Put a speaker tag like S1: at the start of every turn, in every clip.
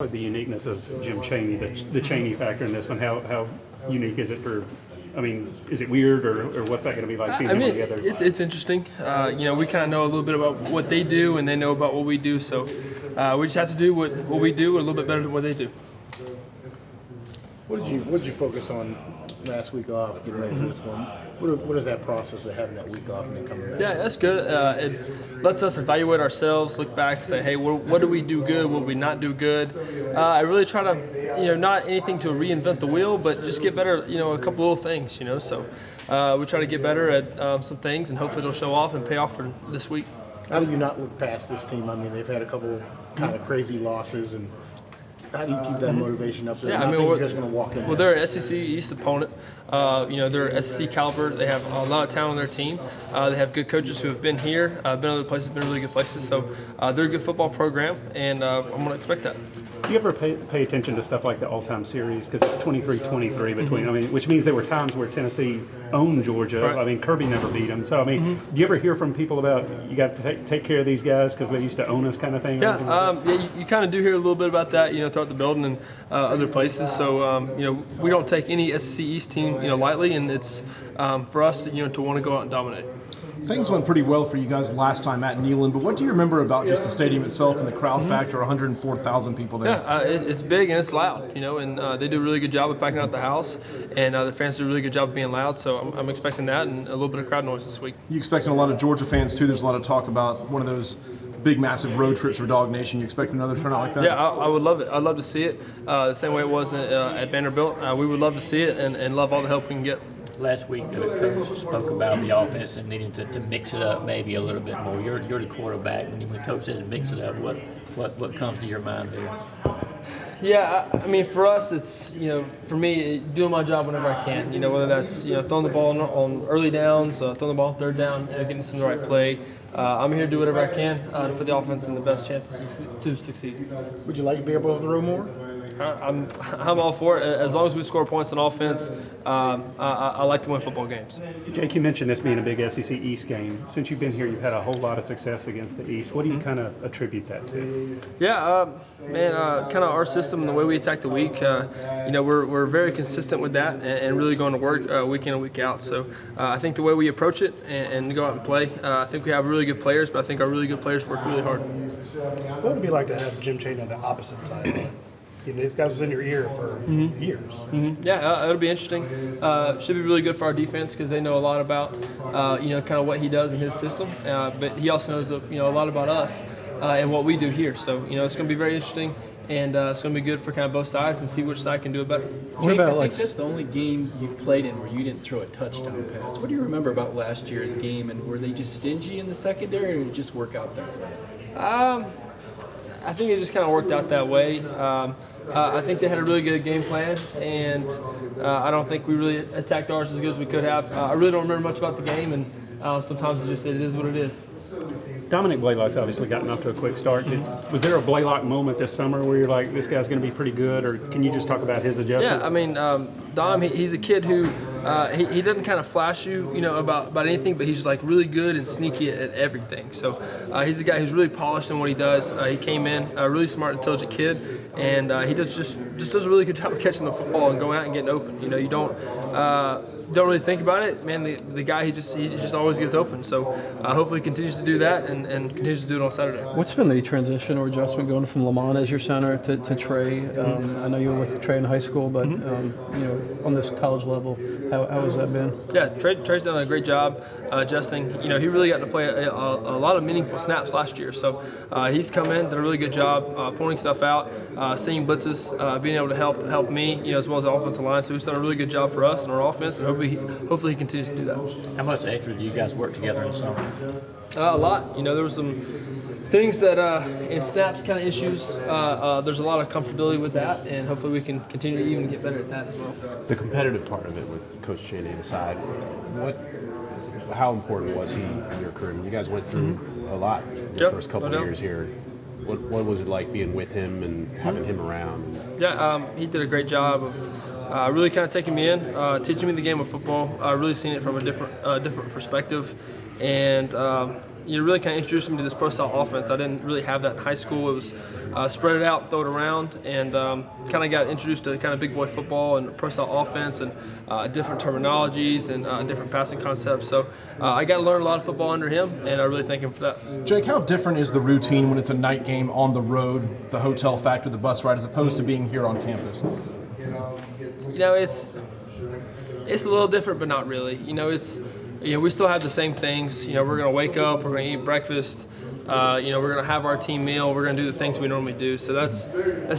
S1: The uniqueness of Jim Chaney, the Chaney factor in this one, how unique is it for, I mean, is it weird or what's that going to be like seeing them together?
S2: It's interesting. We kind of know a little bit about what they do and they know about what we do, so we just have to do what we do a little bit better than what they do.
S3: What did you focus on last week off, getting ready for this one? What is that process of having that week off and then coming back?
S2: Yeah, that's good. It lets us evaluate ourselves, look back, say, hey, what do we do good? What do we not do good? I really try to, not anything to reinvent the wheel, but just get better, a couple little things, So we try to get better at some things, and hopefully it'll show off and pay off for this week.
S3: How do you not look past this team? I mean, they've had a couple kind of crazy losses, and how do you keep that motivation up there?
S2: Yeah,
S3: you're just going to walk in.
S2: Well, they're an SEC East opponent. They're SEC caliber. They have a lot of talent on their team. They have good coaches who have been here, been other places, been really good places. So they're a good football program, and I'm going to expect that.
S1: Do you ever pay attention to stuff like the all-time series? Because it's 23-23 between, which means there were times where Tennessee owned Georgia.
S2: Right.
S1: I mean, Kirby never beat them. So, do you ever hear from people about you got to take care of these guys because they used to own us kind of thing?
S2: Yeah, you kind of do hear a little bit about that, throughout the building and other places. So, we don't take any SEC East team, lightly, and it's for us, to want to go out and dominate.
S4: Things went pretty well for you guys last time at Neyland, but what do you remember about just the stadium itself and the crowd factor, 104,000 people there?
S2: Yeah, it's big and it's loud, and they do a really good job of packing out the house, and the fans do a really good job of being loud, so I'm expecting that and a little bit of crowd noise this week.
S4: You expecting a lot of Georgia fans, too? There's a lot of talk about one of those big, massive road trips for Dog Nation. You expect another turnout like that?
S2: Yeah, I would love it. I'd love to see it the same way it was at Vanderbilt. We would love to see it and love all the help we can get.
S5: Last week, the coach spoke about the offense and needing to mix it up maybe a little bit more. You're the quarterback. When the coach says mix it up, what comes to your mind there?
S2: Yeah, for us, it's, for me, doing my job whenever I can. Whether that's, throwing the ball on early downs, throwing the ball on third down, getting some the right play. I'm here to do whatever I can to put the offense in the best chances to succeed.
S3: Would you like to be able to throw more?
S2: I'm all for it. As long as we score points on offense, I like to win football games.
S1: Jake, you mentioned this being a big SEC East game. Since you've been here, you've had a whole lot of success against the East. What do you kind of attribute that to?
S2: Yeah, kind of our system and the way we attack the week. We're very consistent with that and really going to work week in and week out. So I think the way we approach it and go out and play, I think we have really good players, but I think our really good players work really hard.
S6: What would it be like to have Jim Chaney on the opposite side? This guy was in your ear for years.
S2: Yeah, it'll be interesting. Should be really good for our defense because they know a lot about, kind of what he does in his system. But he also knows, a lot about us and what we do here. So, it's going to be very interesting, and it's going to be good for kind of both sides and see which side can do it better.
S7: Jake, I think that's the only game you played in where you didn't throw a touchdown pass. What do you remember about last year's game, and were they just stingy in the secondary, or did it just work out that way?
S2: I think it just kind of worked out that way. I think they had a really good game plan, and I don't think we really attacked ours as good as we could have. I really don't remember much about the game, and sometimes it is what it is.
S1: Dominic Blaylock's obviously gotten off to a quick start. Was there a Blaylock moment this summer where you're like, this guy's going to be pretty good, or can you just talk about his adjustment?
S2: Yeah, Dom, he's a kid who he doesn't kind of flash you, about anything, but he's like really good and sneaky at everything. So he's a guy who's really polished in what he does. He came in a really smart, intelligent kid, and he just does a really good job of catching the football and going out and getting open. You don't really think about it, man. The guy he just always gets open. So hopefully he continues to do that and continues to do it on Saturday.
S8: What's been the transition or adjustment going from Lamont as your center to Trey? I know you were with Trey in high school, but on this college level, how has that been?
S2: Yeah, Trey's done a great job adjusting. He really got to play a lot of meaningful snaps last year. So he's come in, done a really good job pointing stuff out, seeing blitzes, being able to help me, as well as the offensive line. So he's done a really good job for us and our offense, and hopefully he continues to do that.
S5: How much extra do you guys work together in the summer?
S2: A lot. There were some things that in snaps kind of issues. There's a lot of comfortability with that, and hopefully we can continue to even get better at that as well.
S9: The competitive part of it, with Coach Chaney aside, how important was he in your career? You guys went through a lot the first couple of years here. What was it like being with him and having him around?
S2: Yeah, he did a great job of really kind of taking me in, teaching me the game of football. Really seeing it from a different perspective, and really kind of introduced me to this pro style offense. I didn't really have that in high school. It was spread it out, throw it around, and kind of got introduced to kind of big boy football and pro style offense and different terminologies and different passing concepts. So I got to learn a lot of football under him, and I really thank him for that.
S4: Jake, how different is the routine when it's a night game on the road, the hotel factor, the bus ride, as opposed to being here on campus?
S2: It's a little different, but not really. We still have the same things. We're going to wake up, we're going to eat breakfast, we're going to have our team meal, we're going to do the things we normally do. So that's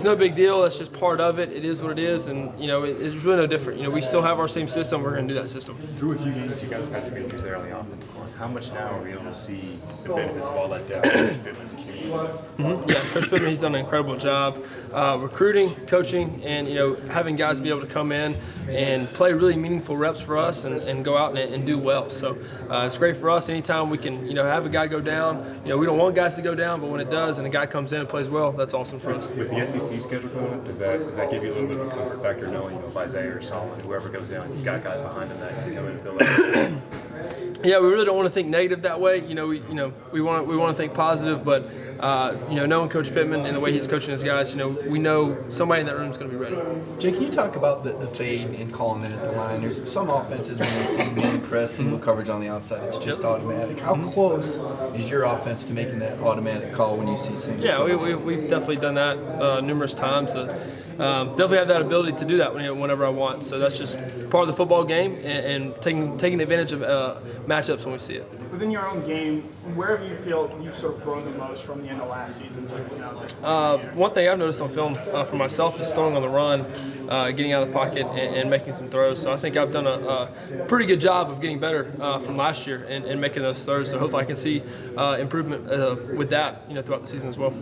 S2: no big deal. That's just part of it. It is what it is, and it's really no different. We still have our same system. We're going to do that system.
S10: Through a few games, you guys have had some injuries there on the offensive line. How much now are we able to see the benefits of all that depth?
S2: Yeah, Coach Pittman, he's done an incredible job recruiting, coaching, and having guys be able to come in and play really meaningful reps for us and go out and do well. So it's great for us. Anytime we can have a guy go down, we don't want guys to go down, but when it does and a guy comes in and plays well, that's awesome for us.
S10: With the SEC schedule coming up, does that give you a little bit of a comfort factor knowing if Isaiah or Solomon, whoever goes down, you've got guys behind them that can come in and fill that?
S2: Yeah, we really don't want to think negative that way. We want to think positive, but knowing Coach Pittman and the way he's coaching his guys, we know somebody in that room is going to be ready.
S7: Jake, can you talk about the fade and calling it at the line? There's some offenses when they see man press, single coverage on the outside, it's just automatic. How close is your offense to making that automatic call when you see single coverage?
S2: Yeah, we've definitely done that numerous times. Definitely have that ability to do that whenever I want. So that's just part of the football game and taking advantage of matchups when we see it.
S11: Within your own game, where have you feel you've sort of grown the most from the end of last season?
S2: One thing I've noticed on film for myself is throwing on the run, getting out of the pocket and making some throws. So I think I've done a pretty good job of getting better from last year and making those throws. So hopefully I can see improvement with that throughout the season as well.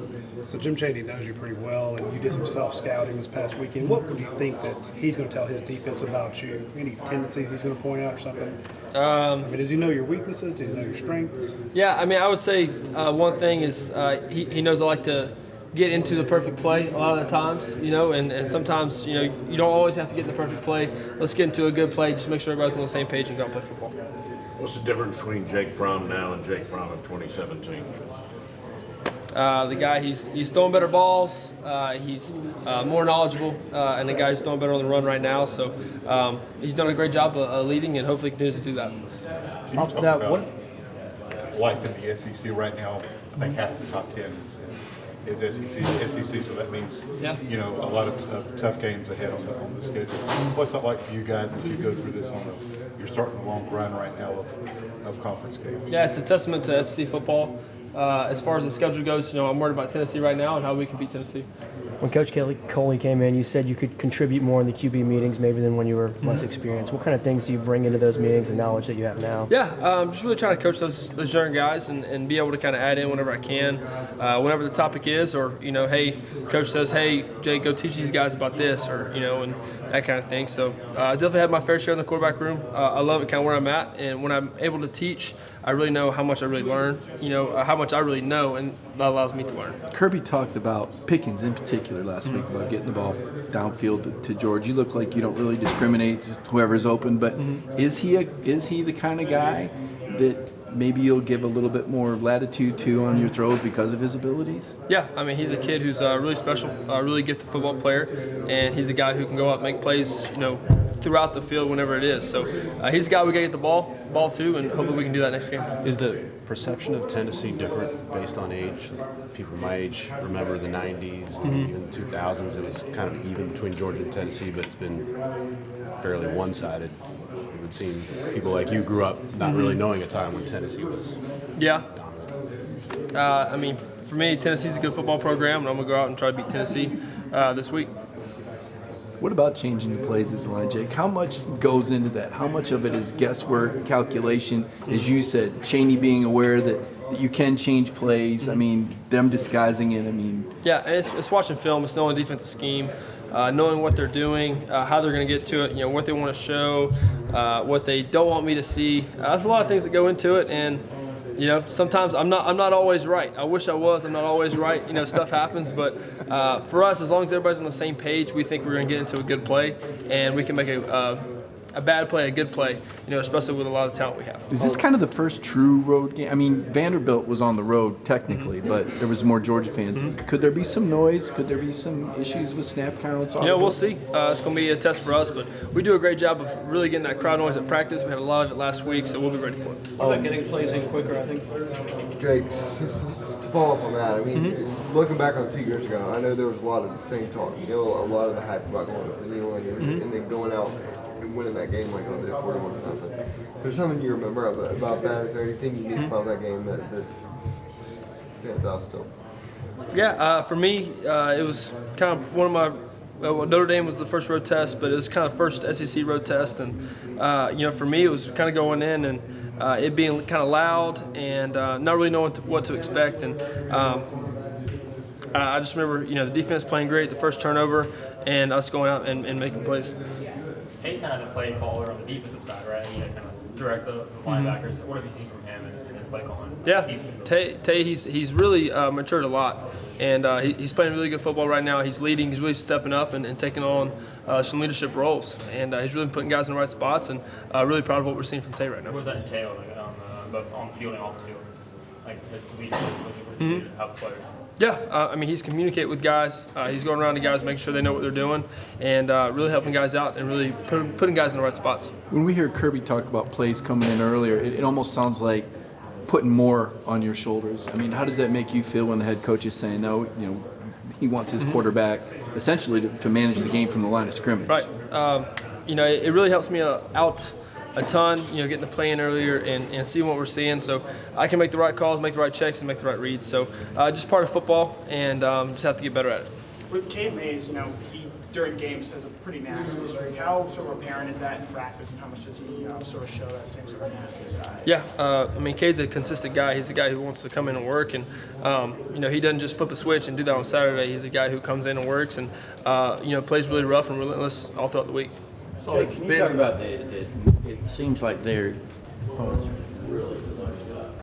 S6: So Jim Chaney knows you pretty well, and you did some self-scouting this past weekend. What would you think that he's going to tell his defense about you? Any tendencies he's going to point out or something? Does he know your weaknesses? Does he know your strengths?
S2: Yeah, I would say one thing is he knows I like to get into the perfect play a lot of the times, and sometimes, you don't always have to get in the perfect play. Let's get into a good play, just make sure everybody's on the same page and go out and play football.
S12: What's the difference between Jake Fromm now and Jake Fromm in 2017?
S2: The guy, he's throwing better balls, he's more knowledgeable, and the guy who's throwing better on the run right now. So he's done a great job of leading, and hopefully continues to do that.
S13: Can you talk about life in the SEC right now? I think half the top 10 is SEC, so that means a lot of tough games ahead on the schedule. What's that like for you guys as you go through this you're starting a long run right now of conference games?
S2: Yeah, it's a testament to SEC football. As far as the schedule goes, I'm worried about Tennessee right now and how we can beat Tennessee.
S14: When Coach Coley came in, you said you could contribute more in the QB meetings maybe than when you were less experienced. What kind of things do you bring into those meetings, the knowledge that you have now?
S2: Yeah, just really trying to coach those young guys and be able to kind of add in whenever I can, whenever the topic is, or, hey, Coach says, hey, Jake, go teach these guys about this, or, and that kind of thing. So I definitely had my fair share in the quarterback room. I love it kind of where I'm at, and when I'm able to teach, I really know how much I really learn, how much I really know, and that allows me to learn.
S7: Kirby talked about Pickens in particular last week about getting the ball downfield to George. You look like you don't really discriminate, just whoever's open, but is he the kind of guy that maybe you'll give a little bit more latitude to on your throws because of his abilities?
S2: Yeah, he's a kid who's really special, really gifted football player, and he's a guy who can go out and make plays, throughout the field whenever it is. So he's a guy we got to get the ball to, and hopefully we can do that next game.
S9: Is the perception of Tennessee different based on age? People my age remember the 90s, even 2000s. It was kind of even between Georgia and Tennessee, but it's been fairly one-sided. It would seem people like you grew up not really knowing a time when Tennessee was
S2: dominant. For me, Tennessee's a good football program, and I'm going to go out and try to beat Tennessee this week.
S7: What about changing the plays at the line, Jake? How much goes into that? How much of it is guesswork, calculation? As you said, Chaney being aware that you can change plays. Them disguising it.
S2: Yeah, it's watching film. It's knowing defensive scheme, knowing what they're doing, how they're going to get to it. What they want to show, what they don't want me to see. There's a lot of things that go into it, and sometimes I'm not always right. I wish I was. I'm not always right. Stuff happens, but for us, as long as everybody's on the same page, we think we're going to get into a good play, and we can make a a bad play, a good play, especially with a lot of talent we have.
S7: Is this kind of the first true road game? I mean, Vanderbilt was on the road technically, but there was more Georgia fans. Could there be some noise? Could there be some issues with snap counts?
S2: We'll see. It's going to be a test for us, but we do a great job of really getting that crowd noise at practice. We had a lot of it last week, so we'll be ready for it.
S8: How about getting plays in quicker, I think?
S15: Jake, to follow up on that, I mean, looking back on 2 years ago, I know there was a lot of the same talk, a lot of the hype about going to New England and then going out and winning that game like on the 41-0. There's something you remember about that? Is there anything unique about that game that stands out still?
S2: Yeah, for me, it was kind of one of my Notre Dame was the first road test, but it was kind of first SEC road test, and for me, it was kind of going in and it being kind of loud and not really knowing what to expect, and I just remember the defense playing great, the first turnover, and us going out and making plays.
S10: Tate's kind of the play caller on the defensive side, right? He kind of directs the linebackers. What have you seen from him in his play calling?
S2: Yeah, Tate, he's really matured a lot, and he's playing really good football right now. He's leading, he's really stepping up and taking on some leadership roles, and he's really putting guys in the right spots, and really proud of what we're seeing from Tate right now.
S10: What does that entail, both on the field and off the field? Like his leadership, what does he do to help players?
S2: Yeah, he's communicating with guys. He's going around to guys, making sure they know what they're doing, and really helping guys out and really putting guys in the right spots.
S7: When we hear Kirby talk about plays coming in earlier, it almost sounds like putting more on your shoulders. I mean, how does that make you feel when the head coach is saying, no, he wants his quarterback essentially to manage the game from the line of scrimmage?
S2: Right. It really helps me out a ton, getting the play in earlier and seeing what we're seeing, so I can make the right calls, make the right checks, and make the right reads. So just part of football, and just have to get better at it.
S11: With Cade Mays, he during games has a pretty nasty streak. How sort of apparent is that in practice, and how much does he sort of show that same sort of nasty side?
S2: Yeah, Cade's a consistent guy. He's a guy who wants to come in and work, and he doesn't just flip a switch and do that on Saturday. He's a guy who comes in and works, and plays really rough and relentless all throughout the week.
S16: So can you talk about it seems like their opponents really